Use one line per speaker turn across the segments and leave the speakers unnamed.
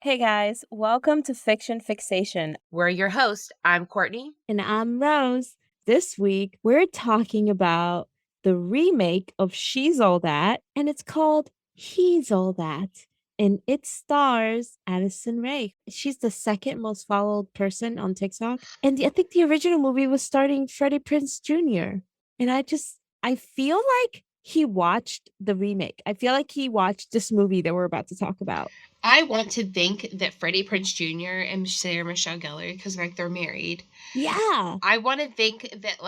Hey guys, welcome to Fixation.
We're your host. I'm Courtney.
And I'm Rose. This week, we're talking about the remake of She's All That, and it's called He's All That. And it stars Addison Rae. She's the second most followed person on TikTok. And I think the original movie was starring Freddie Prinze Jr. And I feel like he watched the remake. I feel like he watched this movie that we're about to talk about.
I want to think that Freddie Prinze Jr. and Sarah Michelle Gellar, because they're married.
Yeah.
I want to think that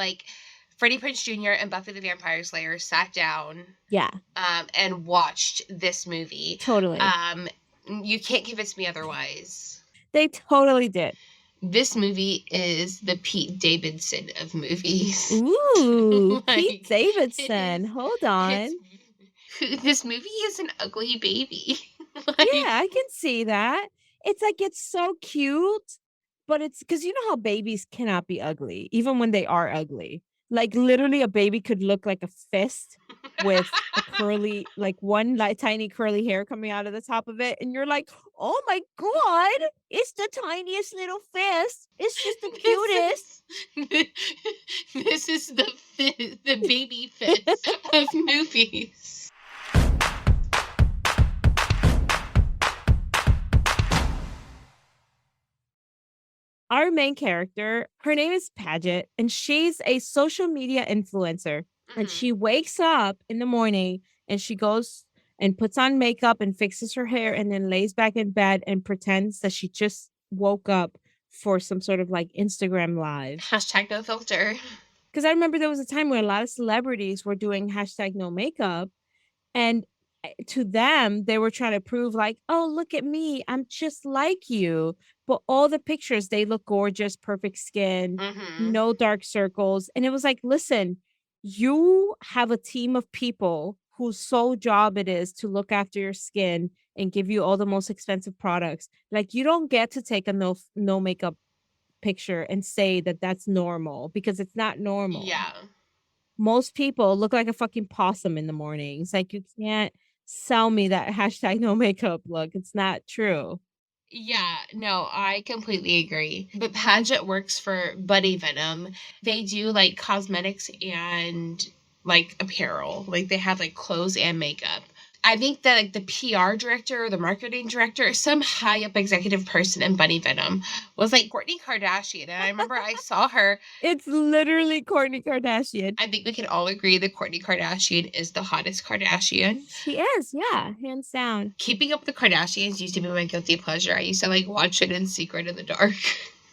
Freddie Prinze Jr. and Buffy the Vampire Slayer sat down,
Yeah.
and watched this movie.
Totally.
You can't convince me otherwise.
They totally did.
This movie is the Pete Davidson of movies.
Ooh, Pete Davidson. Hold on.
This movie is an ugly baby.
Yeah, I can see that. It's so cute, but it's because you know how babies cannot be ugly, even when they are ugly. Like literally, a baby could look like a fist with a curly, like one like tiny curly hair coming out of the top of it, and you're like, "Oh my god, it's the tiniest little fist. It's just the cutest."
This is the baby fist of movies.
Our main character, her name is Paget, and she's a social media influencer. And she wakes up in the morning and she goes and puts on makeup and fixes her hair and then lays back in bed and pretends that she just woke up for some sort of like Instagram live.
Hashtag no filter.
Because I remember there was a time where a lot of celebrities were doing hashtag no makeup. And to them, they were trying to prove, like, oh, look at me. I'm just like you. But all the pictures, they look gorgeous, perfect skin, no dark circles. And it was like, listen, you have a team of people whose sole job it is to look after your skin and give you all the most expensive products. Like, you don't get to take a no makeup picture and say that that's normal because it's not normal.
Yeah.
Most people look like a fucking possum in the mornings. Like you can't sell me that hashtag no makeup look. It's not true.
Yeah, no, I completely agree. But Paget works for Buddy Venom. They do like cosmetics and like apparel. Like they have like clothes and makeup. I think that like the PR director or the marketing director, some high up executive person in Buddy Venom was like Kourtney Kardashian. And I remember I saw her.
It's literally Kourtney Kardashian.
I think we can all agree that Kourtney Kardashian is the hottest Kardashian.
She is, yeah, hands down.
Keeping Up with the Kardashians used to be my guilty pleasure. I used to like watch it in secret in the dark.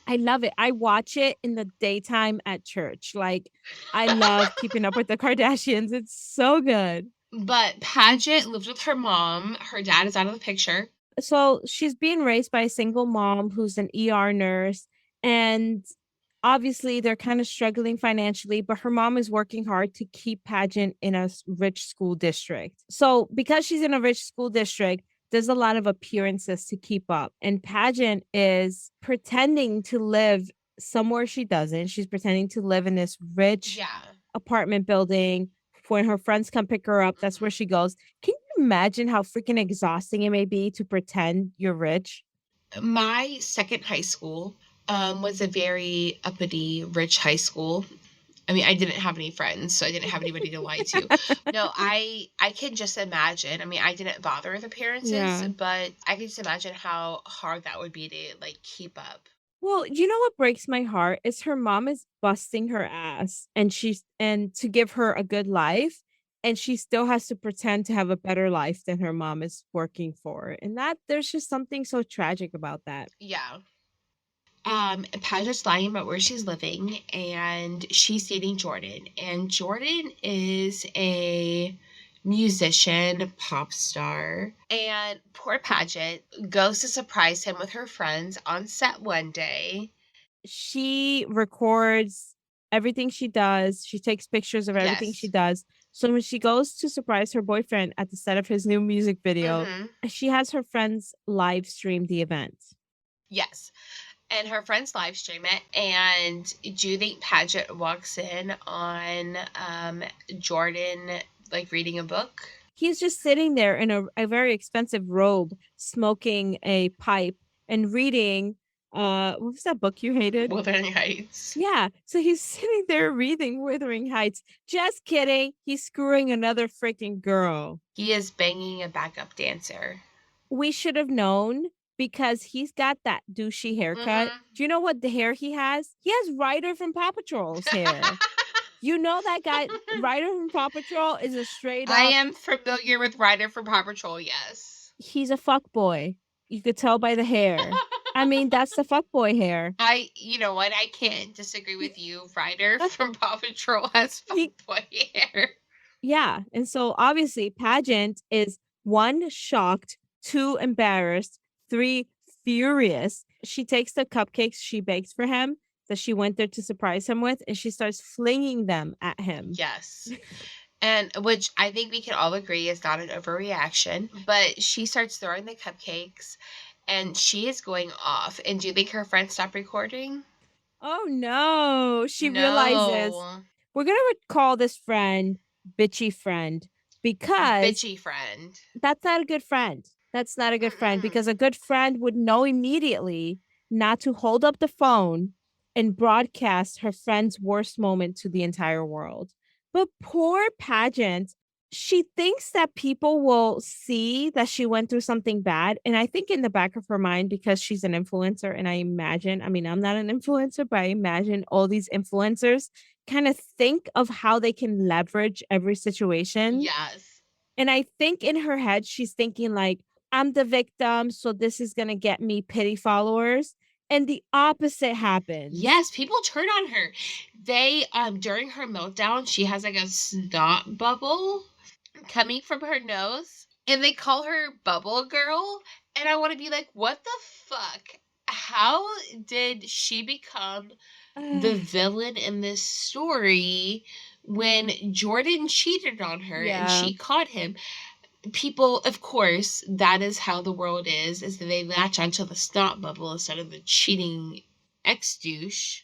I love it. I watch it in the daytime at church. Like, I love Keeping Up with the Kardashians. It's so good.
But Paget lived with her mom. Her dad is out of the picture.
So she's being raised by a single mom who's an ER nurse. And obviously, they're kind of struggling financially, but her mom is working hard to keep Pageant in a rich school district. So, because she's in a rich school district, there's a lot of appearances to keep up. And Pageant is pretending to live somewhere she doesn't. She's pretending to live in this rich apartment building. When her friends come pick her up, that's where she goes. Can you imagine how freaking exhausting it may be to pretend you're rich?
My second high school was a very uppity, rich high school. I mean, I didn't have any friends, so I didn't have anybody to lie to. No, I can just imagine. I mean, I didn't bother with appearances, but I can just imagine how hard that would be to like keep up.
Well, you know what breaks my heart is her mom is busting her ass and to give her a good life, and she still has to pretend to have a better life than her mom is working for. And that there's just something so tragic about that.
Yeah. Paget's lying about where she's living, and she's dating Jordan. And Jordan is a musician, pop star. And poor Paget goes to surprise him with her friends on set one day.
She records everything she does. She takes pictures of everything she does. So when she goes to surprise her boyfriend at the set of his new music video, she has her friends live stream the event.
Yes. And her friends live stream it. And do you think Paget walks in on Jordan like reading a book?
He's just sitting there in a very expensive robe, smoking a pipe and reading what was that book you hated?
Wuthering Heights.
Yeah. So he's sitting there reading Wuthering Heights. Just kidding. He's screwing another freaking girl.
He is banging a backup dancer.
We should have known because he's got that douchey haircut.
Mm-hmm.
Do you know what the hair he has? He has Ryder from Paw Patrol's hair. You know that guy, Ryder from Paw Patrol, is a straight
I
up.
am familiar with Ryder from Paw Patrol, yes.
He's a fuck boy. You could tell by the hair. I mean, that's the fuck boy hair.
You know what? I can't disagree with you. Ryder from Paw Patrol has
He,
fuckboy hair.
yeah. And so obviously, Pageant is one, shocked, two, embarrassed, three, furious. She takes the cupcakes she bakes for him that she went there to surprise him with, and she starts flinging them at him.
Yes. And which I think we can all agree is not an overreaction, but she starts throwing the cupcakes and she is going off. And do you think her friends stop recording?
Oh no. She realizes
No.
we're going to call this friend bitchy friend because
Bitchy friend.
that's not a good friend. That's not a good friend
Mm-mm.
because a good friend would know immediately not to hold up the phone and broadcast her friend's worst moment to the entire world. But poor Pageant, she thinks that people will see that she went through something bad. And I think in the back of her mind, because she's an influencer, and I imagine, I mean, I'm not an influencer, but I imagine all these influencers kind of think of how they can leverage every situation.
Yes.
And I think in her head, she's thinking, like, I'm the victim, so this is going to get me pity followers. And the opposite happens.
Yes, people turn on her. They during her meltdown, she has like a snot bubble coming from her nose, and they call her Bubble Girl. And I want to be like, what the fuck? How did she become the villain in this story when Jordan cheated on her and
Yeah.
she caught him? People, of course, that is how the world is that they latch onto the snot bubble instead of the cheating ex douche.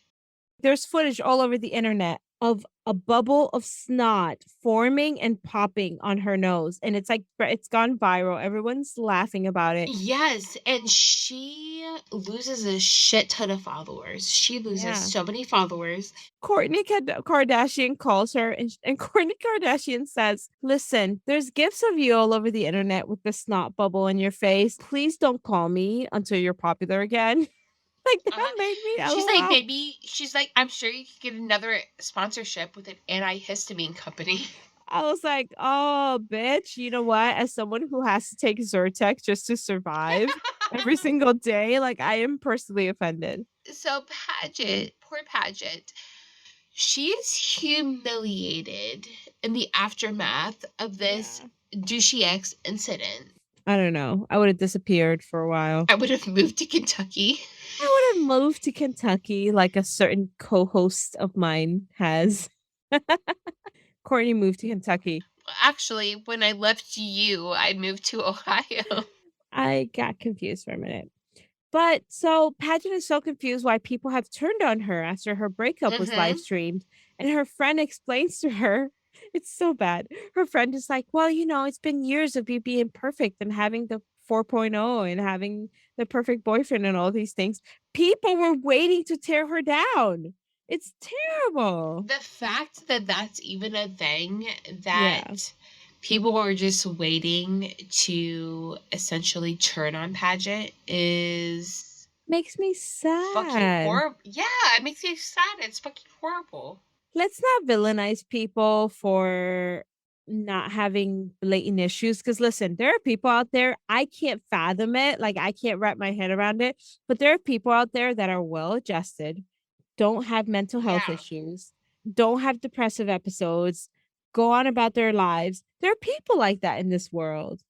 There's footage all over the internet of a bubble of snot forming and popping on her nose. And it's like, it's gone viral. Everyone's laughing about it.
Yes, and she loses a shit ton of followers. She loses
Yeah.
so many followers.
Kourtney Kardashian calls her, and Kourtney Kardashian says, listen, there's gifs of you all over the internet with the snot bubble in your face. Please don't call me until you're popular again. Like, that made me
She's like,
LOL.
maybe, she's like, I'm sure you could get another sponsorship with an antihistamine company.
I was like, oh, bitch, you know what? As someone who has to take Zyrtec just to survive every single day, like, I am personally offended.
So Paget, poor Paget, she is humiliated in the aftermath of this douchey X incident.
I don't know. I would have disappeared for a while.
I would have moved to Kentucky.
I would have moved to Kentucky like a certain co-host of mine has. Courtney moved to Kentucky.
Actually, when I left you, I moved to Ohio.
I got confused for a minute. But so Pageant is so confused why people have turned on her after her breakup was live streamed. And her friend explains to her, it's so bad. Her friend is like, well, you know, it's been years of you being perfect and having the 4.0 and having the perfect boyfriend and all these things. People were waiting to tear her down. It's terrible.
The fact that that's even a thing,
Yeah.
that people were just waiting to essentially turn on Paget is
Makes me
fucking
sad.
horrible. Yeah, it makes me sad. It's fucking horrible.
Let's not villainize people for not having blatant issues. Because listen, there are people out there, I can't fathom it. Like, I can't wrap my head around it. But there are people out there that are well adjusted, don't have mental health
Yeah.
issues, don't have depressive episodes, go on about their lives. There are people like that in this world.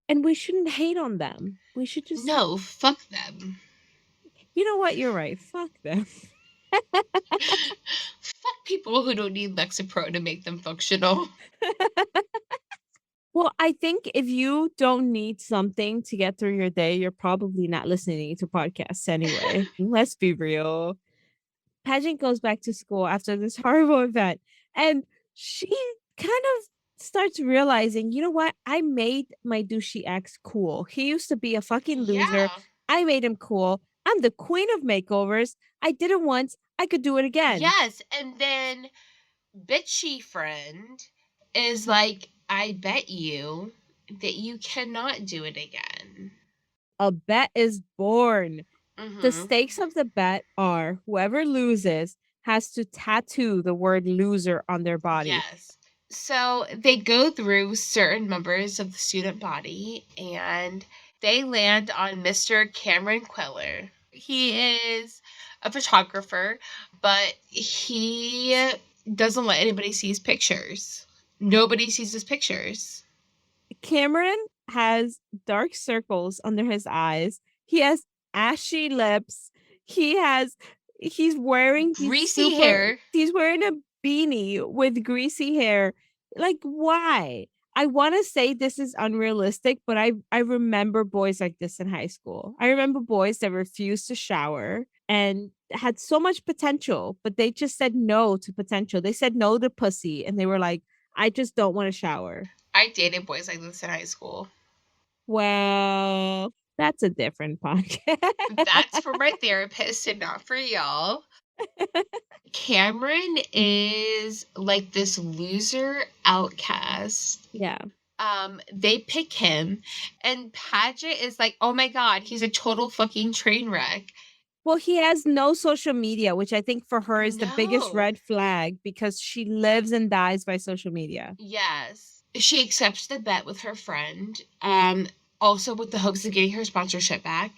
And we shouldn't hate on them. We should just,
No, fuck them.
you know what? You're right. Fuck them.
Fuck people who don't need Lexapro to make them functional.
Well, I think if you don't need something to get through your day, you're probably not listening to podcasts anyway. Let's be real. Pageant goes back to school after this horrible event, and she kind of starts realizing, you know what? I made my douchey ex cool. He used to be a fucking loser.
Yeah.
I made him cool. I'm the queen of makeovers. I did it once. I could do it again.
Yes, and then bitchy friend is like, I bet you that you cannot do it again.
A bet is born. The
Mhm.
stakes of the bet are whoever loses has to tattoo the word loser on their body.
Yes. So they go through certain members of the student body and they land on Mr. Cameron Queller. He is a photographer, but he doesn't let anybody see his pictures. Nobody sees his pictures.
Cameron has dark circles under his eyes. He has ashy lips. He has
Greasy hair.
he's wearing a beanie with greasy hair. Like why? I want to say this is unrealistic, but I remember boys like this in high school. I remember boys that refused to shower and had so much potential, but they just said no to potential. They said no to pussy and they were like, I just don't want to shower.
I dated boys like this in high school.
Well, that's a different podcast.
That's for my therapist and not for y'all. Cameron is like this loser outcast.
Yeah.
They pick him, and Paget is like, oh my god, he's a total fucking train wreck.
Well, he has no social media, which I think for her is the biggest
No.
red flag because she lives and dies by social media.
Yes. She accepts the bet with her friend, also with the hopes of getting her sponsorship back.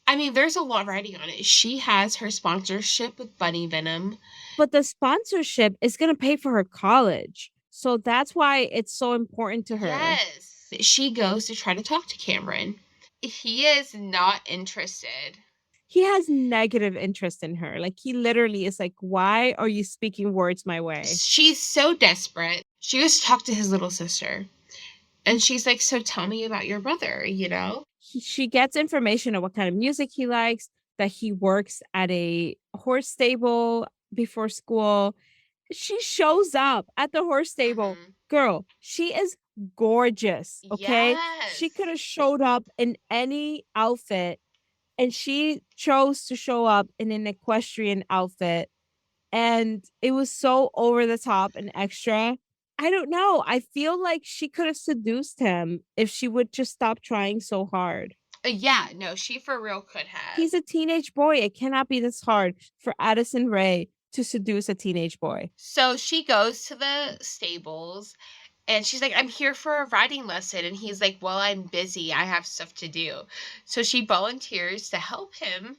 I mean, there's a lot riding on it. She has her sponsorship with Bunny Venom.
But the sponsorship is going to pay for her college. So that's why it's so important to her.
Yes. She goes to try to talk to Cameron. He is not interested.
He has negative interest in her. Like he literally is like, why are you speaking words my way?
She's so desperate. She goes to talk to his little sister. And she's like, so tell me about your brother, you know?
She gets information on what kind of music he likes, that he works at a horse stable before school. She shows up at the horse stable.
Hmm.
Girl, she is gorgeous. Okay. She
Yes.
could have showed up in any outfit and she chose to show up in an equestrian outfit. And it was so over the top and extra. I don't know. I feel like she could have seduced him if she would just stop trying so hard.
Yeah, no, she for real could have.
He's a teenage boy. It cannot be this hard for Addison Ray to seduce a teenage boy.
So she goes to the stables and she's like, I'm here for a riding lesson. And he's like, well, I'm busy. I have stuff to do. So she volunteers to help him.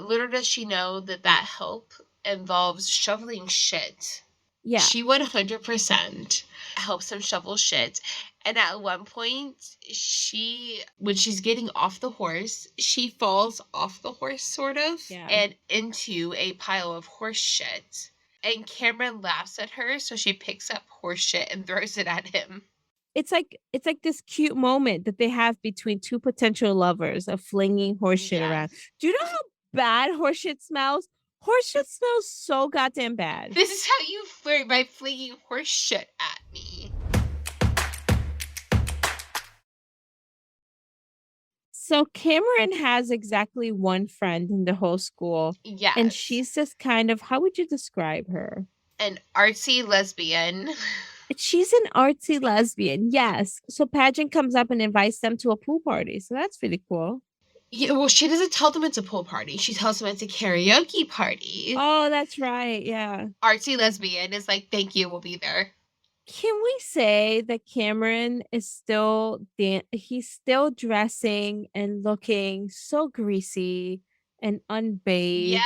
Little does she know that that help involves shoveling shit.
Yeah.
She 100% helps him shovel shit. And at one point, when she's getting off the horse, she falls off the horse, sort of,
Yeah.
and into a pile of horse shit. And Cameron laughs at her, so she picks up horse shit and throws it at him.
It's like this cute moment that they have between two potential lovers of flinging horseshit around.
Yes.
Do you know how bad horseshit smells? Horseshit smells so goddamn bad.
This is how you flirt by flinging horse shit at me.
So Cameron has exactly one friend in the whole school, and
Yes.
she's just kind of, how would you describe her?
An artsy lesbian.
She's an artsy lesbian, yes. So Pageant comes up and invites them to a pool party. So that's pretty cool.
Yeah, well, she doesn't tell them it's a pool party. She tells them it's a karaoke party.
Oh, that's right. Yeah.
Artsy lesbian is like, thank you, we'll be there.
Can we say that Cameron is still he's still dressing and looking so greasy and unbathed,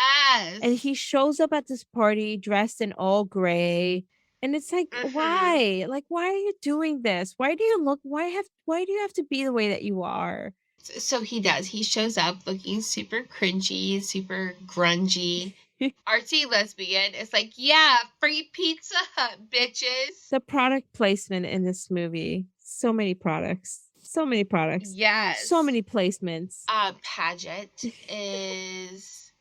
and
Yes.
he shows up at this party dressed in all gray, and it's like
Hmm.
why are you doing this? Why do you have to be the way that you are?
So he does. He shows up looking super cringy, super grungy. Artsy lesbian is like, yeah, free Pizza Hut, bitches.
The product placement in this movie, so many products, so many products, so
Yes.
many placements.
Paget is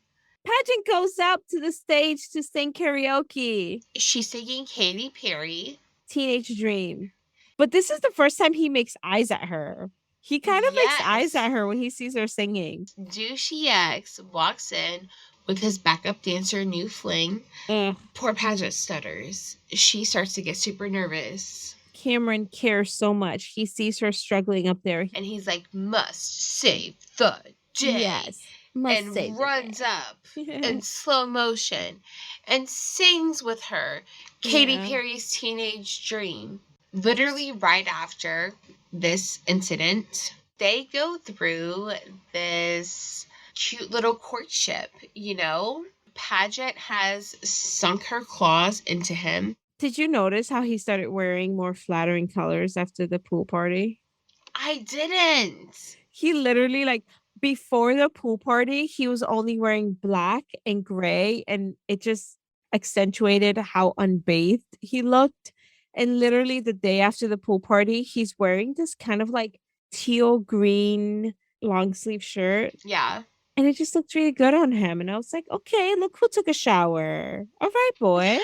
Pageant goes up to the stage to sing karaoke.
she's singing Katy Perry.
teenage dream. But this is the first time he makes eyes at her. He kind of makes eyes
Yes.
at her when he sees her singing.
Douchey X walks in with his backup dancer new fling.
Ugh.
Poor Paget stutters. She starts to get super nervous.
Cameron cares so much. He sees her struggling up there.
And he's like, must save the day.
Yes, must save
And
the
runs
day.
up in slow motion and sings with her Katy
Yeah.
Perry's Teenage Dream. Literally right after this incident, they go through this cute little courtship, you know? Paget has sunk her claws into him.
Did you notice how he started wearing more flattering colors after the pool party?
I didn't.
He literally, like, before the pool party, he was only wearing black and gray, and it just accentuated how unbathed he looked. And literally, the day after the pool party, he's wearing this kind of like teal green long sleeve shirt,
Yeah.
and it just looked really good on him. And I was like, okay, look who took a shower. All right, boy,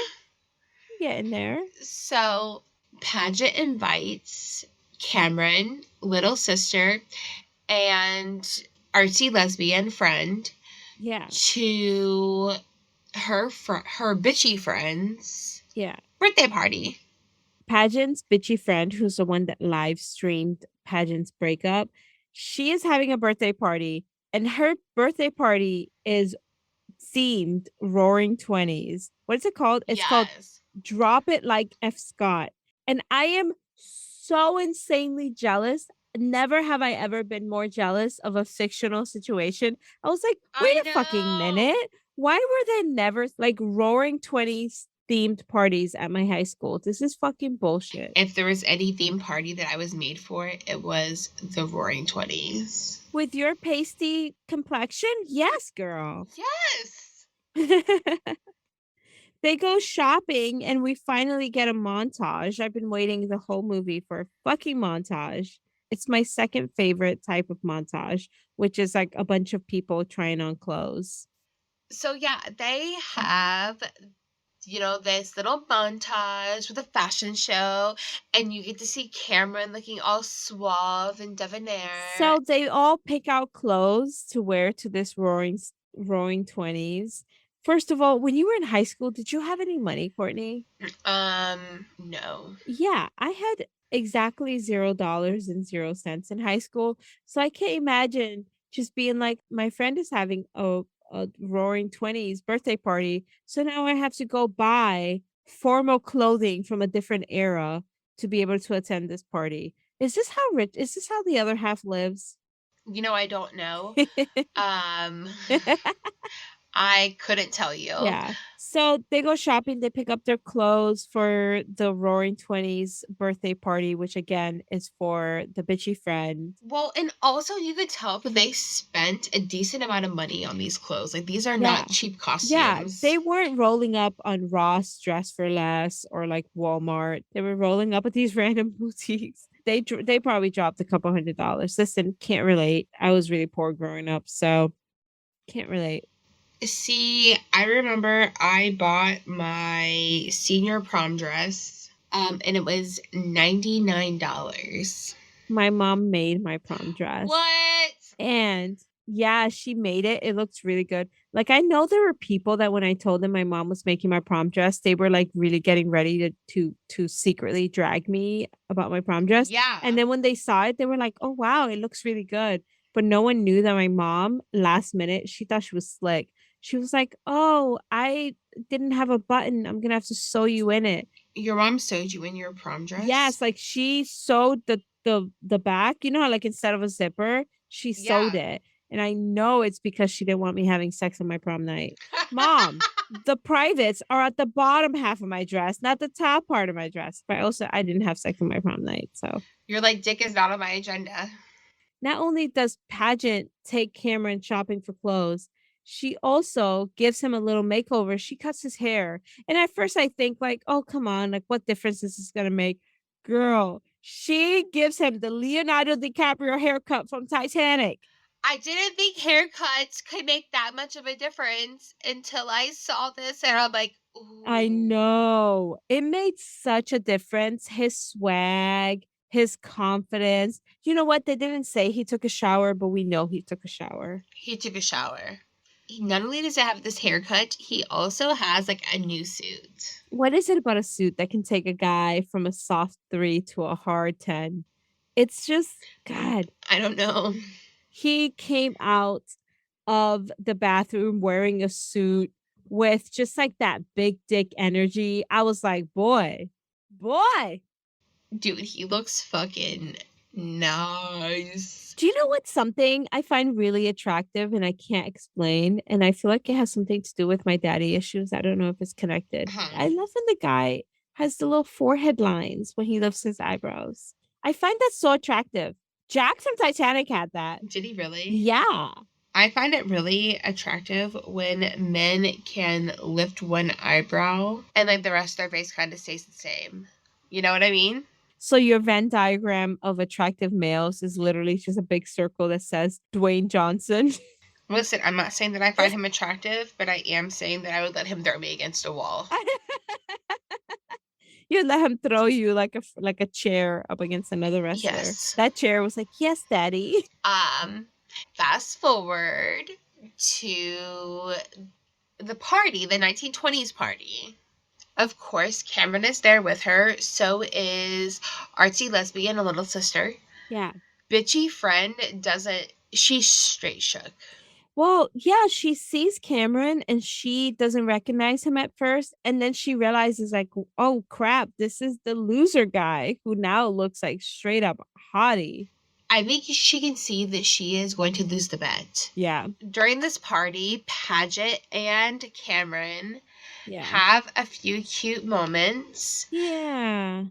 get in there.
So Paget invites Cameron, little sister, and artsy lesbian friend
Yeah,
to her bitchy friend's
yeah.
birthday party.
Pageant's bitchy friend, who's the one that live streamed Pageant's breakup, she is having a birthday party, and her birthday party is themed Roaring Twenties. What's it called? It's called
Yes.
Drop It Like F. Scott. And I am so insanely jealous. Never have I ever been more jealous of a fictional situation. I was like, wait
I
a fucking
know.
minute. Why were there never like Roaring Twenties themed parties at my high school? This is fucking bullshit.
If there was any theme party that I was made for, it was the Roaring Twenties.
With your pasty complexion? Yes, girl.
Yes.
They go shopping and we finally get a montage. I've been waiting the whole movie for a fucking montage. It's my second favorite type of montage, which is like a bunch of people trying on clothes.
So yeah, they have this little montage with a fashion show, and you get to see Cameron looking all suave and debonair.
So they all pick out clothes to wear to this roaring 20s. First of all, when you were in high school, did you have any money, Courtney?
No.
Yeah, I had exactly $0 and 0 cents in high school. So I can't imagine just being like, my friend is having a roaring 20s birthday party. So now I have to go buy formal clothing from a different era to be able to attend this party. Is this how rich? Is this how the other half lives?
I don't know. Um, I couldn't tell you.
Yeah. So they go shopping, they pick up their clothes for the Roaring 20s birthday party, which again is for the bitchy friend.
Well, and also you could tell that they spent a decent amount of money on these clothes. Like these are
Yeah.
not cheap
Yeah.
costumes.
They weren't rolling up on Ross Dress for Less or like Walmart. They were rolling up at these random boutiques. They probably dropped a couple $100s. Listen, can't relate. I was really poor growing up, so can't relate.
See, I remember I bought my senior prom dress, and it was $99.
My mom made my prom dress.
What?
And yeah, she made it. It looks really good. Like I know there were people that when I told them my mom was making my prom dress, they were like really getting ready to secretly drag me about my prom dress.
Yeah.
And then when they saw it, they were like, "Oh wow, it looks really good." But no one knew that my mom last minute, she thought she was slick. She was like, "Oh, I didn't have a button. I'm going to have to sew you in it."
Your mom sewed you in your prom dress?
Yes, like she sewed the back. You know how like instead of a zipper, she sewed
Yeah.
it. And I know it's because she didn't want me having sex on my prom night. Mom, the privates are at the bottom half of my dress, not the top part of my dress. But also I didn't have sex on my prom night. So
You're like, dick is not on my agenda.
not only does Pageant take Cameron shopping for clothes, she also gives him a little makeover. She cuts his hair. And at first I think like, oh, come on, like what difference is this going to make? Girl, she gives him the Leonardo DiCaprio haircut from Titanic.
I didn't think haircuts could make that much of a difference until I saw this and I'm like,
I
ooh,
know. It made such a difference. His swag, his confidence. You know what? They didn't say he took a shower, but we know he took a shower.
he took a shower. He not only does he have this haircut, he also has like a new suit.
What is it about a suit that can take a guy from a soft 3 to a hard 10? It's just, God,
I don't know.
he came out of the bathroom wearing a suit with just like that big dick energy. I was like, boy.
Dude, he looks fucking nice.
Do you know what's something I find really attractive and I can't explain? And I feel like it has something to do with my daddy issues. I don't know if it's connected.
Huh.
I love when the guy has the little forehead lines when he lifts his eyebrows. I find that so attractive. Jack from Titanic had that.
Did he really?
Yeah.
I find it really attractive when men can lift one eyebrow and like the rest of their face kind of stays the same. You know what I mean?
So your Venn diagram of attractive males is literally just a big circle that says Dwayne Johnson.
Listen, I'm not saying that I find him attractive, but I am saying that I would let him throw me against a wall.
You let him throw you like a chair up against another wrestler.
Yes.
That chair was like, "Yes, daddy."
Um, Fast forward to the party, the 1920s party. Of course, Cameron is there with her. So is artsy lesbian, a little sister.
Yeah.
Bitchy friend doesn't. She's straight shook.
Well, yeah, she sees Cameron and she doesn't recognize him at first. And then she realizes, like, oh crap, this is the loser guy who now looks like straight up hottie.
I think she can see that she is going to lose the bet.
Yeah.
During this party, Paget and Cameron
Yeah.
have a few cute moments.
Yeah.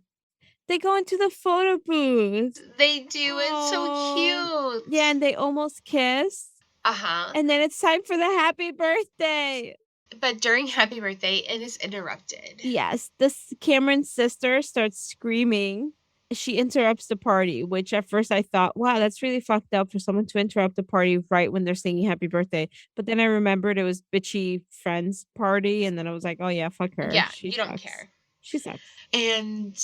They go into the photo booth.
They do. It's so
Oh. Yeah,
cute.
and they almost kiss.
Uh huh.
And then it's time for the happy birthday.
But during Happy Birthday, it is interrupted.
Yes, this Cameron's sister starts screaming. She interrupts the party, which at first I thought, wow, that's really fucked up for someone to interrupt the party right when they're singing happy birthday. But then I remembered it was bitchy friends party, and then I was like, oh yeah, fuck her.
Yeah,
She
you don't
sucks.
care.
She sucks.
And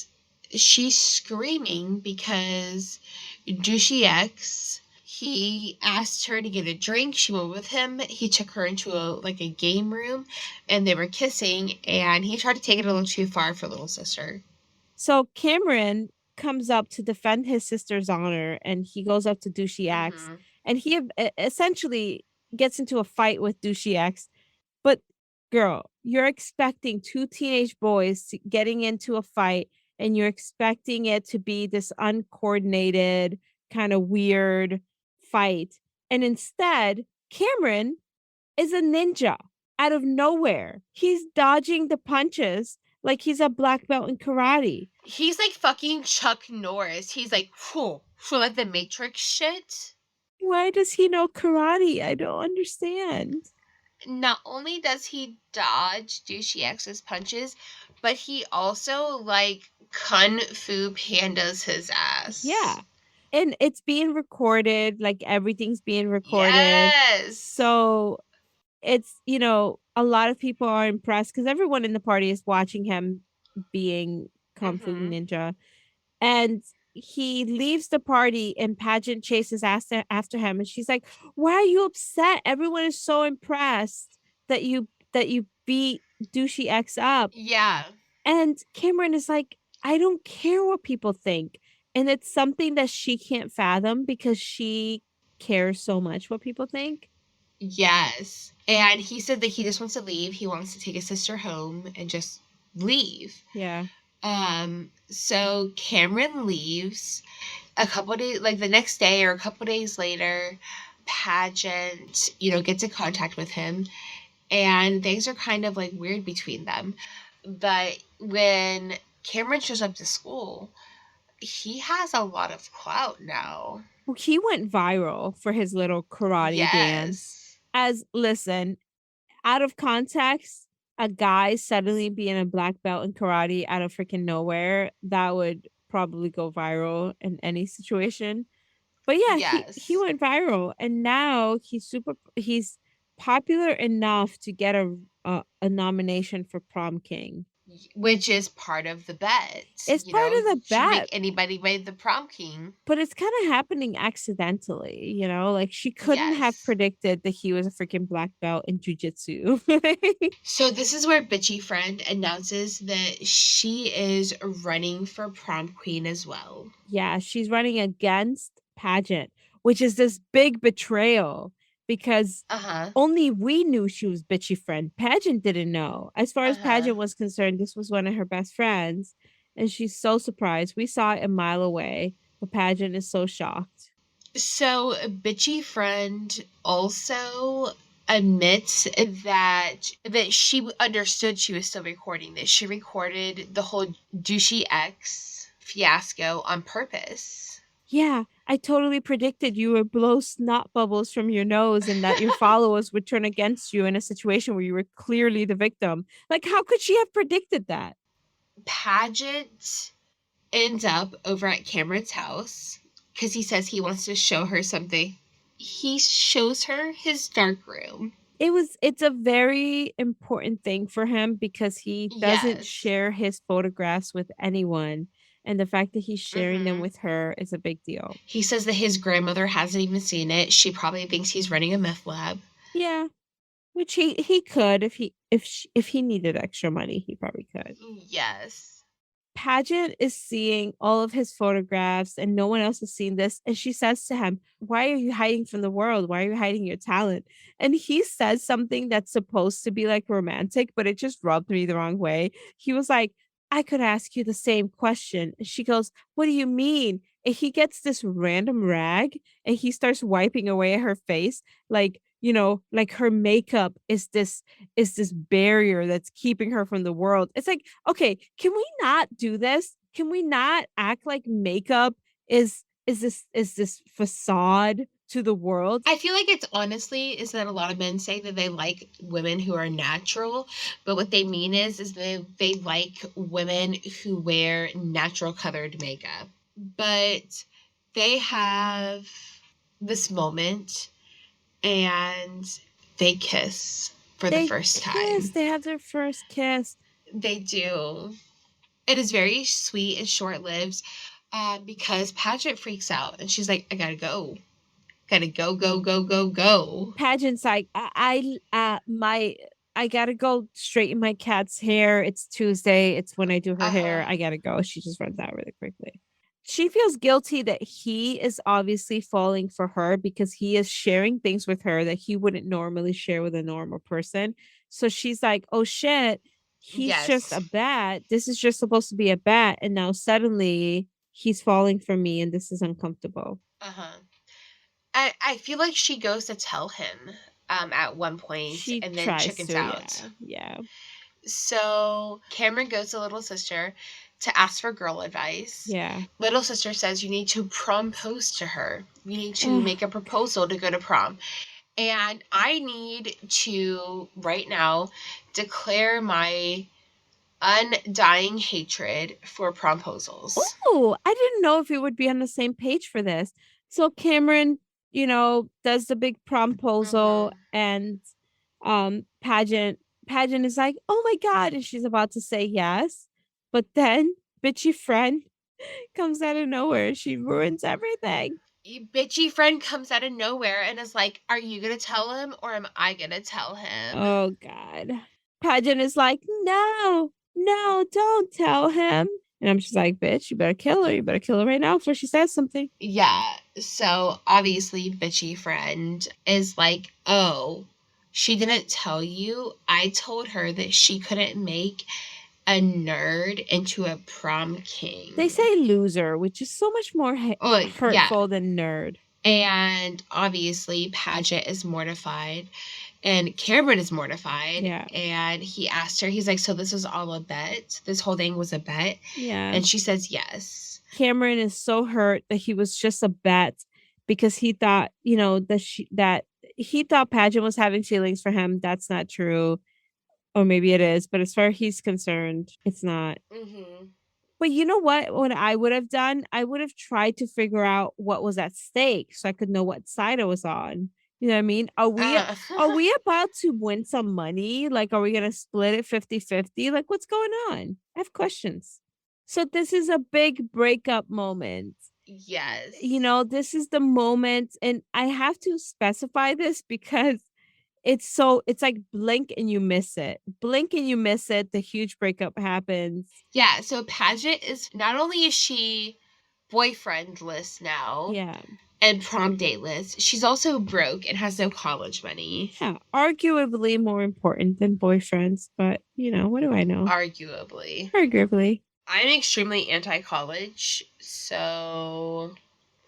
she's screaming because Douchey X, he asked her to get a drink. She went with him. He took her into a game room and they were kissing and he tried to take it a little too far for little sister.
So Cameron comes up to defend his sister's honor, and he goes up to Douchey X,
Mm-hmm.
and he essentially gets into a fight with Douchey X. But girl, you're expecting two teenage boys getting into a fight, and you're expecting it to be this uncoordinated, kind of weird fight. And instead, Cameron is a ninja out of nowhere. He's dodging the punches like he's a black belt in karate.
He's like fucking Chuck Norris. He's like, whew, for like the Matrix shit.
Why does he know karate? I don't understand.
Not only does he dodge Douchey X's punches, but he also like Kung Fu Pandas his
Yeah.
ass.
And it's being recorded, like everything's being recorded.
Yes.
So it's, a lot of people are impressed because everyone in the party is watching him being Kung Fu
Mm-hmm.
Ninja. And he leaves the party and Pageant chases after him. And she's like, why are you upset? Everyone is so impressed that you beat Douchey X up.
Yeah.
And Cameron is like, I don't care what people think. And it's something that she can't fathom because she cares so much what people think.
Yes. And he said that he just wants to leave. He wants to take his sister home and just leave.
Yeah.
So Cameron leaves a couple days, like the next day or a couple days later, Pageant, gets in contact with him and things are kind of like weird between them. But when Cameron shows up to school, he has a lot of clout now.
Well, he went viral for his little karate dance.
Yes.
Listen, out of context, a guy suddenly being a black belt in karate out of freaking nowhere, that would probably go viral in any situation. But yeah, he
Yes.
went viral, and now he's popular enough to get a nomination for prom king.
Which is part of the bet.
It's part of the
She'd make
bet,
anybody made the prom king.
but it's kind of happening accidentally, like she couldn't have
Yes.
predicted that he was a freaking black belt in jujitsu.
So this is where Bitchy Friend announces that she is running for prom queen as well.
Yeah, she's running against Pageant, which is this big betrayal because
Uh-huh.
only we knew she was bitchy friend. Pageant didn't know. As far as
Uh-huh.
Pageant was concerned, this was one of her best friends. And she's so surprised. We saw it a mile away, but Pageant is so shocked.
So Bitchy Friend also admits that she understood she was still recording this. She recorded the whole douchey X fiasco on purpose.
Yeah, I totally predicted you would blow snot bubbles from your nose and that your followers would turn against you in a situation where you were clearly the victim. Like, how could she have predicted that?
Pageant ends up over at Cameron's house because he says he wants to show her something. He shows her his dark room.
It's a very important thing for him because he doesn't
Yes.
share his photographs with anyone, and the fact that he's sharing them
Mm-hmm.
with her is a big deal.
He says that his grandmother hasn't even seen it. She probably thinks he's running a meth lab.
Yeah, which he could if he needed extra money, he probably could.
Yes.
Pageant is seeing all of his photographs and no one else has seen this. And she says to him, "Why are you hiding from the world? Why are you hiding your talent?" And he says something that's supposed to be like romantic, but it just rubbed me the wrong way. He was like, "I could ask you the same question." And she goes, "What do you mean?" And he gets this random rag and he starts wiping away at her face. Like, like her makeup is this barrier that's keeping her from the world. It's like, okay, can we not do this? Can we not act like makeup is this facade to the world?
I feel like it's honestly is that a lot of men say that they like women who are natural, but what they mean is they like women who wear natural colored makeup. But they have this moment and they kiss for the
They
first
kiss,
time.
they have their first kiss.
They do. It is very sweet and short lived because Paget freaks out and she's like, I gotta go. Gotta go, go, go, go, go.
Pageant's like, I gotta go straighten my cat's hair. It's Tuesday. It's when I do her
Uh
hair.
huh.
I gotta go. She just runs out really quickly. She feels guilty that he is obviously falling for her because he is sharing things with her that he wouldn't normally share with a normal person. So she's like, "Oh shit, he's just
Yes.
a bat. This is just supposed to be a bat, and now suddenly he's falling for me, and this is uncomfortable."
Uh huh. I feel like she goes to tell him at one point
She
and then
tries
chickens
to,
out.
yeah, yeah.
So Cameron goes to little sister to ask for girl advice.
Yeah.
Little sister says you need to propose to her. You need to
Ugh.
make a proposal to go to prom. And I need to right now declare my undying hatred for promposals.
Oh, I didn't know if we would be on the same page for this. So Cameron, does the big promposal
Mm-hmm.
and Pageant is like, "Oh my God," and she's about to say yes. But then bitchy friend comes out of nowhere. She ruins everything.
Bitchy friend comes out of nowhere and is like, "Are you gonna tell him or am I gonna tell him?"
Oh God. Pageant is like, "No, no, don't tell him." And I'm just like, "Bitch, you better kill her. You better kill her right now before she says something."
Yeah. So obviously, bitchy friend is like, "Oh, she didn't tell you. I told her that she couldn't make a nerd into a prom
They
king."
say loser, which is so much more
Oh, yeah.
hurtful than nerd.
And obviously, Paget is mortified, and Cameron is mortified.
Yeah.
And he asked her, he's like, "So this was all a bet? This whole thing was a bet?"
Yeah.
And she says, "Yes."
Cameron is so hurt that he was just a bet because he thought, that he thought Pageant was having feelings for him. That's not true. Or maybe it is, but as far as he's concerned, it's not.
Hmm.
But you know what I would have done? I would have tried to figure out what was at stake so I could know what side I was on. You know what I mean?
Uh,
Are we about to win some money? Like, are we gonna split it 50-50? Like, what's going on? I have questions. So this is a big breakup moment. You
yes.
know, this is the moment, and I have to specify this because it's like blink and you miss it. Blink and you miss it. The huge breakup happens.
Yeah, so Paget is not only is she boyfriendless now
Yeah.
and prom dateless, she's also broke and has no college money.
Yeah, arguably more important than boyfriends, but you know, what do I know?
Arguably.
Arguably.
I'm extremely anti college, so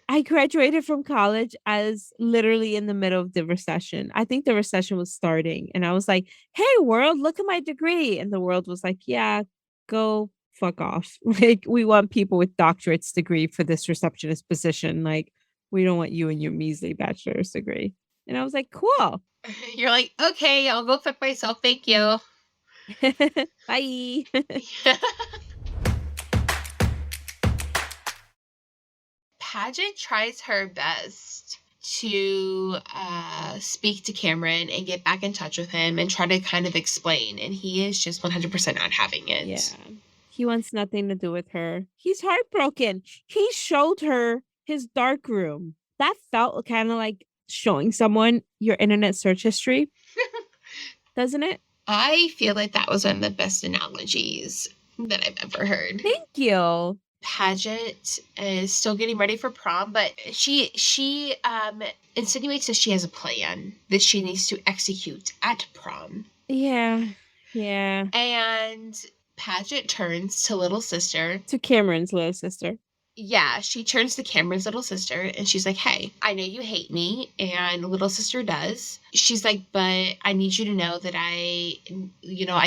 I graduated from college as literally in the middle of the recession. I think the recession was starting, and I was like, "Hey, world, look at my degree." And the world was like, "Yeah, go fuck off." Like, we want people with doctorates degree for this receptionist position. Like, we don't want you and your measly bachelor's degree. And I was like, "Cool."
you're like, okay, I'll go fuck myself. Thank you.
Bye.
Paget tries her best to speak to Cameron and get back in touch with him and try to kind of explain, and he is just 100% not having
Yeah.
it.
He wants nothing to do with her. He's heartbroken. He showed her his dark room. That felt kind of like showing someone your internet search history, doesn't it?
I feel like that was one of the best analogies that I've ever heard.
Thank you.
Paget is still getting ready for prom, but she insinuates that she has a plan that she needs to execute at prom.
Yeah. Yeah.
And Paget turns to little sister.
To Cameron's little sister.
Yeah, she turns to Cameron's little sister and she's like, "Hey, I know you hate me." And little sister does. She's like, "But I need you to know that I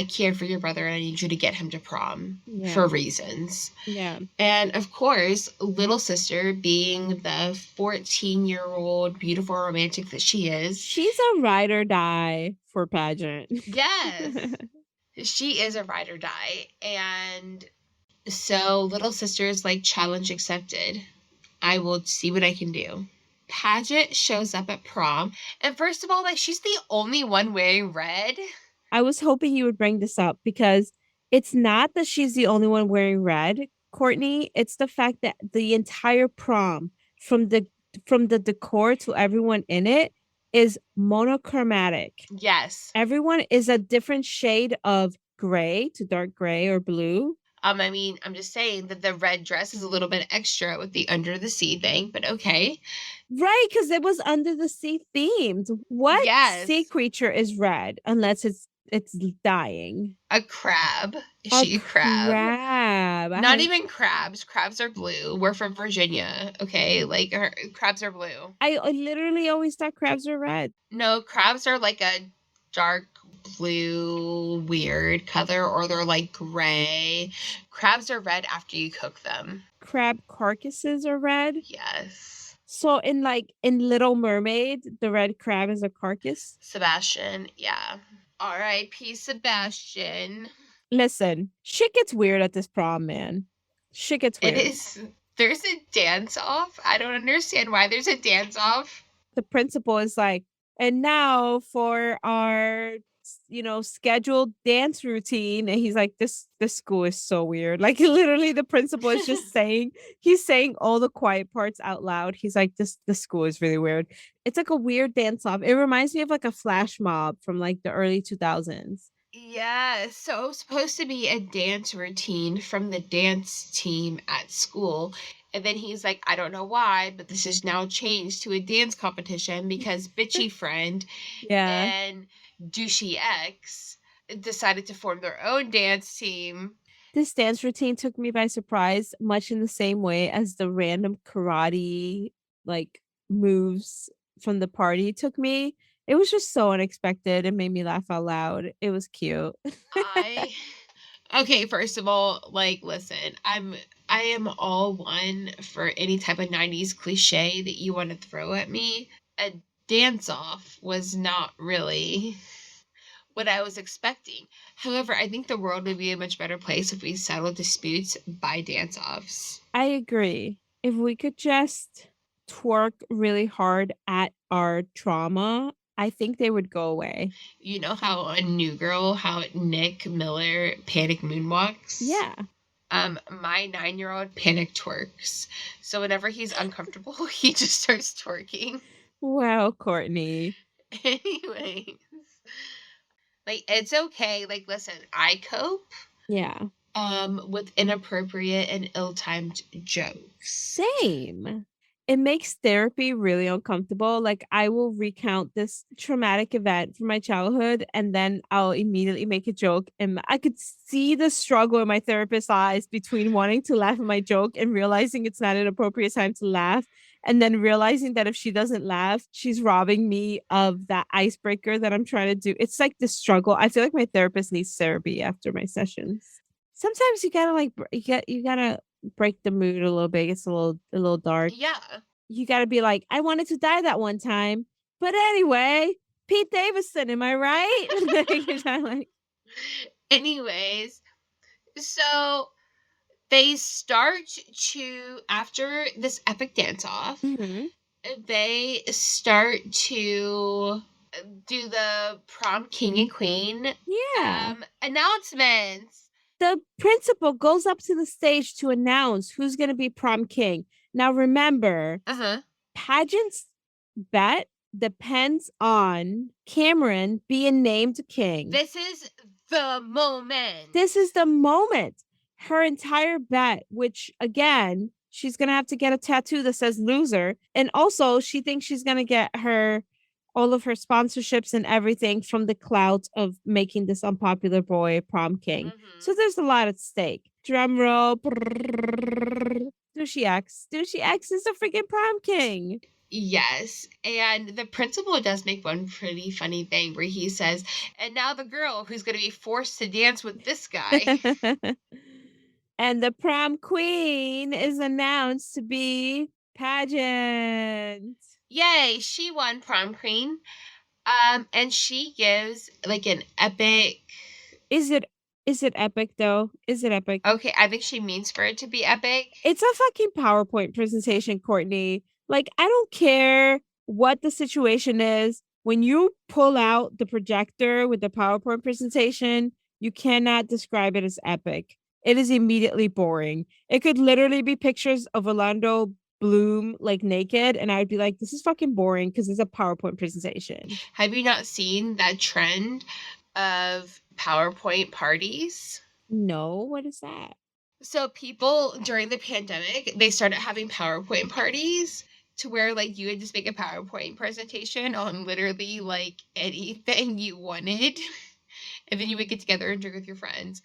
care for your brother and I need you to get him to prom
Yeah.
for reasons."
Yeah.
And of course, little sister, being the 14-year-old beautiful romantic that she is,
She's a ride or die for pageant.
yes, she is a ride or die. And so little sister's like, challenge accepted. I will see what I can do. Paget shows up at prom, and first of all, like, she's the only one wearing red.
I was hoping you would bring this up because it's not that she's the only one wearing red, Courtney. It's the fact that the entire prom, from the decor to everyone in it, is monochromatic.
Yes.
Everyone is a different shade of gray to dark gray or blue.
I mean, I'm just saying that the red dress is a little bit extra with the under the sea thing, but okay.
Right, because it was under the sea themed. What sea
Yes.
creature is red unless it's dying?
A crab. Is
A
she a crab?
crab.
Not even crabs. Crabs are blue. We're from Virginia, okay? Like, crabs are blue.
I literally always thought crabs were red.
No, crabs are like a dark blue, weird color, or they're like gray. Crabs are red after you cook them.
Crab carcasses are red.
Yes.
So in Little Mermaid, the red crab is a carcass.
Sebastian, yeah. R.I.P. Sebastian.
Listen, shit gets weird at this prom, man. Shit gets
It
weird.
is. There's a dance off. I don't understand why there's a dance off.
The principal is like, and now for our scheduled dance routine, and he's like, this school is so weird. Like, literally the principal is just saying, he's saying all the quiet parts out loud. He's like, this school is really weird. It's like a weird dance off. It reminds me of like a flash mob from like the early 2000s.
Yeah, so it was supposed to be a dance routine from the dance team at school. And then he's like, I don't know why, but this has now changed to a dance competition because Bitchy Friend
Yeah.
and Douchey X decided to form their own dance team.
This dance routine took me by surprise, much in the same way as the random karate like moves from the party took me. It was just so unexpected. It made me laugh out loud. It was cute.
I Okay, first of all, like, listen, I am all one for any type of 90s cliche that you want to throw at me. A dance off what I was expecting. However, I think the world would be a much better place if we settled disputes by dance-offs.
I agree. If we could just twerk really hard at our trauma, I think they would go away.
You know how on New Girl, how Nick Miller panic moonwalks?
Yeah.
My 9-year-old panic twerks. So whenever he's uncomfortable, he just starts twerking.
Well, Courtney.
Anyways, like it's okay. Like listen, I cope
Yeah.
with inappropriate and ill-timed jokes.
Same. It makes therapy really uncomfortable. Like, I will recount this traumatic event from my childhood and then I'll immediately make a joke. And I could see the struggle in my therapist's eyes between wanting to laugh at my joke and realizing it's not an appropriate time to laugh. And then realizing that if she doesn't laugh, she's robbing me of that icebreaker that I'm trying to do. It's like the struggle. I feel like my therapist needs therapy after my sessions. Sometimes you gotta like you gotta break the mood a little bit. It's a little dark.
Yeah.
You got to be like, I wanted to die that one time, but anyway, Pete Davidson, am I right? Like,
Anyways, so they start to, after this epic dance off,
mhm.
they start to do the prom king and queen
Yeah.
announcements.
The principal goes up to the stage to announce who's going to be prom king. Now, remember,
Uh-huh.
pageant's bet depends on Cameron being named king.
This is the moment.
This is the moment. Her entire bet, which again, she's gonna have to get a tattoo that says loser. And also she thinks she's gonna get her all of her sponsorships and everything from the clout of making this unpopular boy prom king. So there's a lot at stake. Drum roll. Douchey X. Douchey X is a freaking prom king.
Yes. And the principal does make one pretty funny thing where he says, and now the girl who's going to be forced to dance with this guy.
And the prom queen is announced to be pageant.
Yay, she won prom queen. And she gives like an epic.
Is it epic though? Is it epic?
Okay, I think she means for it to be epic.
It's a fucking PowerPoint presentation, Courtney. Like, I don't care what the situation is. When you pull out the projector with the PowerPoint presentation, you cannot describe it as epic. It is immediately boring. It could literally be pictures of Orlando Bloom like naked, and I would be like, this is fucking boring because it's a PowerPoint presentation.
Have you not seen that trend of PowerPoint parties?
No, what is that?
So people during the pandemic, they started having PowerPoint parties to where like you would just make a PowerPoint presentation on literally like anything you wanted. And then you would get together and drink with your friends.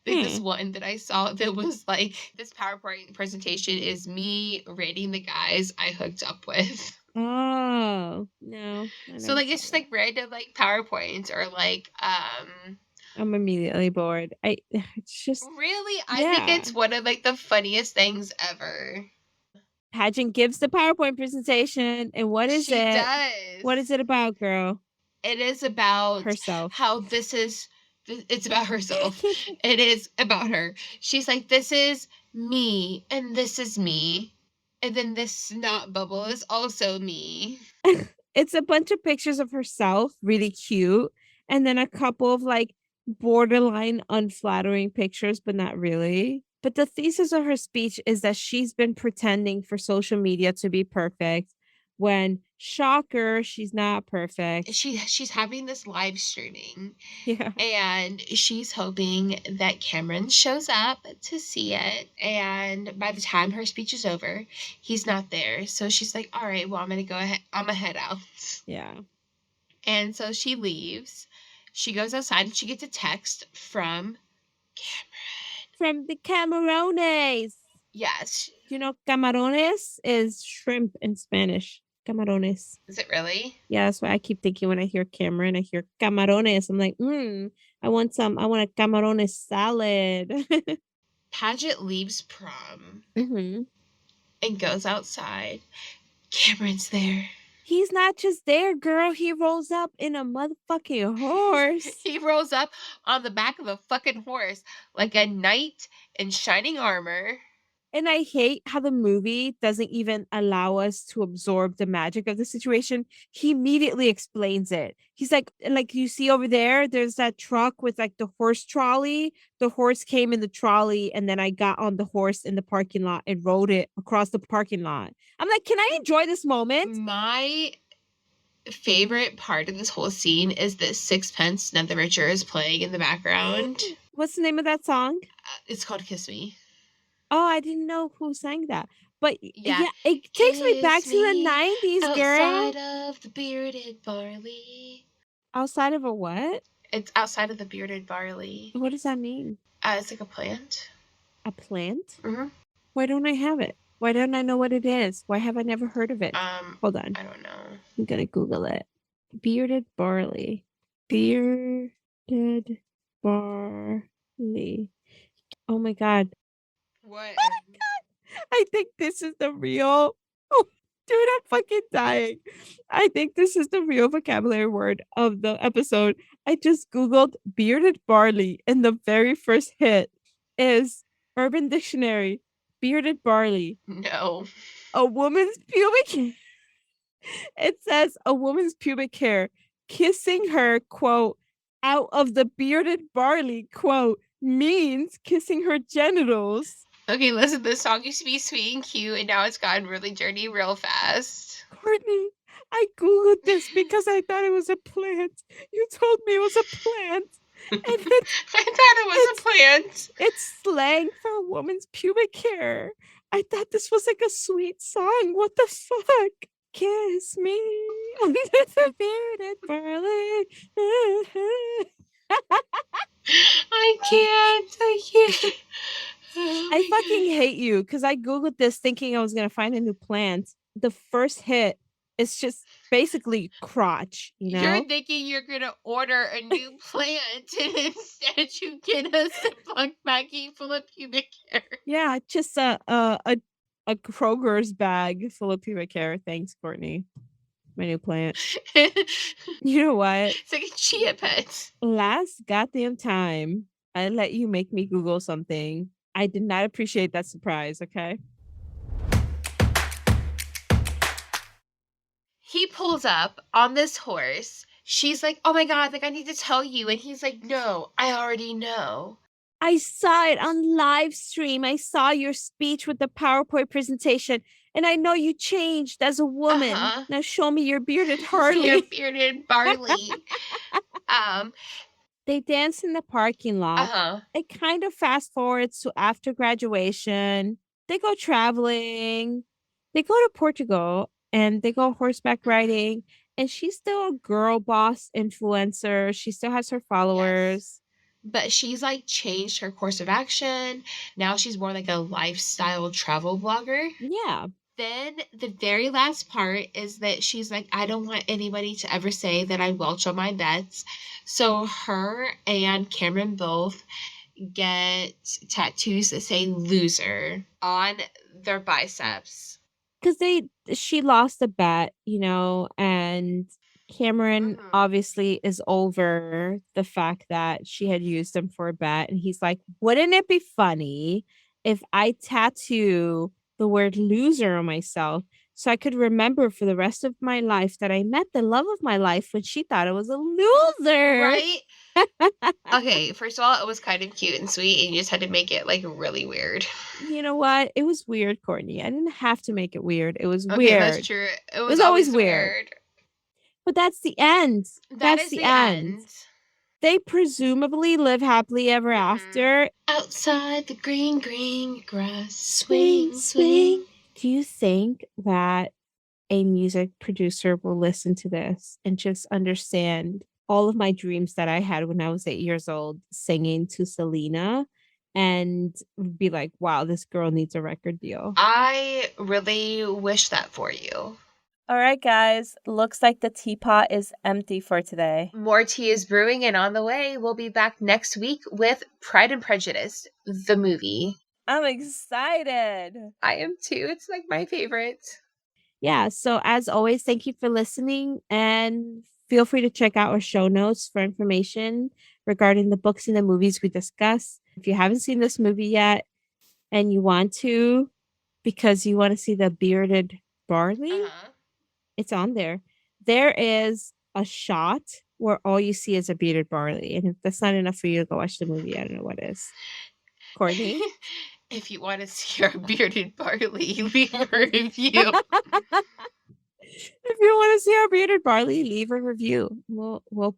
Like this one that I saw that was like this PowerPoint presentation is me rating the guys I hooked up with.
Oh, no.
So like it's just like random like PowerPoints or like
I'm immediately bored. It's just
really I think
yeah.
it's one of like the funniest things ever.
Pageant gives the PowerPoint presentation, and what is
She
it?
does.
What is it about, girl?
It is about
Herself.
how this is it's about herself. It is about her. She's like, this is me, and this is me. And then this snot bubble is also me.
It's a bunch of pictures of herself, really cute, and then a couple of like borderline unflattering pictures, but not really. But the thesis of her speech is that she's been pretending for social media to be perfect when, shocker, she's not perfect.
She's having this live streaming.
Yeah.
And she's hoping that Cameron shows up to see it. And by the time her speech is over, he's not there. So she's like, all right, well, I'm going to go ahead. I'm going to head out.
Yeah.
And so she leaves. She goes outside and she gets a text from Cameron.
From the Camarones.
Yes.
Do you know camarones is shrimp in Spanish? Camarones.
Is it really?
Yeah, that's why I keep thinking when I hear Cameron, I hear camarones. I'm like, I want a camarones salad.
Paget leaves prom
Mm-hmm.
and goes outside. Cameron's there.
He's not just there, girl. He rolls up in a motherfucking horse.
He rolls up on the back of a fucking horse like a knight in shining armor.
And I hate how the movie doesn't even allow us to absorb the magic of the situation. He immediately explains it. He's like you see over there, there's that truck with like the horse trolley. The horse came in the trolley, and then I got on the horse in the parking lot and rode it across the parking lot. I'm like, can I enjoy this moment?
My favorite part of this whole scene is that Sixpence None the Richer is playing in the background.
What's the name of that song?
It's called Kiss Me.
Oh, I didn't know who sang that. But
Yeah.
yeah, it takes me back
Kiss
to the
me
90s, girl.
outside of the bearded barley.
Outside of a what?
It's outside of the bearded barley.
What does that mean?
It's like a plant.
A plant?
Mm-hmm.
Why don't I have it? Why don't I know what it is? Why have I never heard of it? Hold on.
I don't know.
I'm gonna Google it. Bearded barley. Bearded barley. Oh my god.
What?
I think this is the real. Oh, dude, I'm fucking dying. I think this is the real vocabulary word of the episode. I just Googled bearded barley, and the very first hit is Urban Dictionary. Bearded barley.
No.
A woman's pubic. It says a woman's pubic hair kissing her, quote, out of the bearded barley, quote, means kissing her genitals.
Okay, listen, this song used to be sweet and cute, and now it's gotten really dirty real fast.
Courtney, I Googled this because I thought it was a plant. You told me it was a plant. And it's,
I thought it was a plant.
It's slang for a woman's pubic hair. I thought this was like a sweet song. What the fuck? Kiss me under the bearded barley.
I can't. I can't. Oh
I
my
fucking
God.
hate you because I Googled this thinking I was going to find a new plant. The first hit is just basically crotch, you
You're
know?
thinking you're gonna order a new plant, and instead you get a Ziploc baggie full of pubic hair.
Yeah, just a Kroger's bag full of pubic hair. Thanks, Courtney. My new plant. You know what?
It's like a chia pet.
Last goddamn time I let you make me Google something, I did not appreciate that surprise, okay?
He pulls up on this horse. She's like, "Oh my God, like I need to tell you," and he's like, "No, I already know."
I saw it on live stream. I saw your speech with the PowerPoint presentation, and I know you changed as a woman.
Uh-huh.
Now show me your bearded
Your
Harley.
bearded barley.
They dance in the parking lot.
Uh-huh.
It kind of fast forwards to after graduation. They go traveling. They go to Portugal and they go horseback riding. And she's still a girl boss influencer. She still has her
Yes.
followers.
But she's like changed her course of action. Now she's more like a lifestyle travel blogger.
Yeah.
Then the very last part is that she's like, I don't want anybody to ever say that I welch on my bets. So her and Cameron both get tattoos that say loser on their biceps.
Because she lost a bet, you know, and Cameron
Mhm.
obviously is over the fact that she had used him for a bet. And he's like, wouldn't it be funny if I tattoo the word loser on myself so I could remember for the rest of my life that I met the love of my life when she thought I was a loser?
Right? Okay, first of all, it was kind of cute and sweet, and you just had to make it like really weird.
You know what? It was weird, Courtney. I didn't have to make it weird. It was
Okay, that's
weird.
true. It
It
was
was always
always
weird.
weird.
But that's the end.
That
That's
is
the
the
end.
end.
They presumably live happily ever after.
Outside the green, green grass,
Swing,
swing,
swing.
swing.
Do you think that a music producer will listen to this and just understand all of my dreams that I had when I was 8 years old, singing to Selena, and be like, wow, this girl needs a record deal?
I really wish that for you.
All right, guys. Looks like the teapot is empty for today.
More tea is brewing and on the way. We'll be back next week with Pride and Prejudice, the movie.
I'm excited.
I am too. It's like my favorite.
Yeah. So as always, thank you for listening and feel free to check out our show notes for information regarding the books and the movies we discuss. If you haven't seen this movie yet and you want to, because you want to see the bearded barley,
Uh-huh.
it's on there. There is a shot where all you see is a bearded barley. And if that's not enough for you to go watch the movie, I don't know what is. Courtney?
If you want to see our bearded barley, leave a review.
If you want to see our bearded barley, leave a review. We'll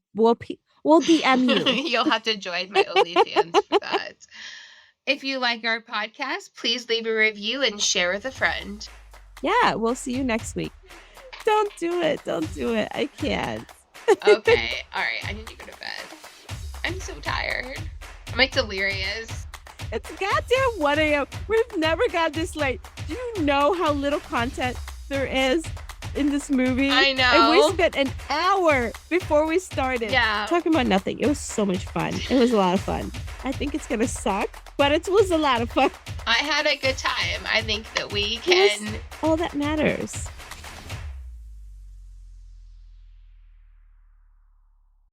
DM you.
You'll have to join my OnlyFans for that. If you like our podcast, please leave a review and share with a friend.
Yeah, we'll see you next week. Don't do it. Don't do it. I can't.
Okay. All right. I need to go to bed. I'm so tired. I'm like delirious.
It's goddamn 1 a.m. We've never got this late. Do you know how little content there is in this movie?
I know.
And we spent an hour before we started talking about nothing. It was so much fun. It was a lot of fun. I think it's going to suck, but it was a lot of fun.
I had a good time. I think that we can.
All that matters.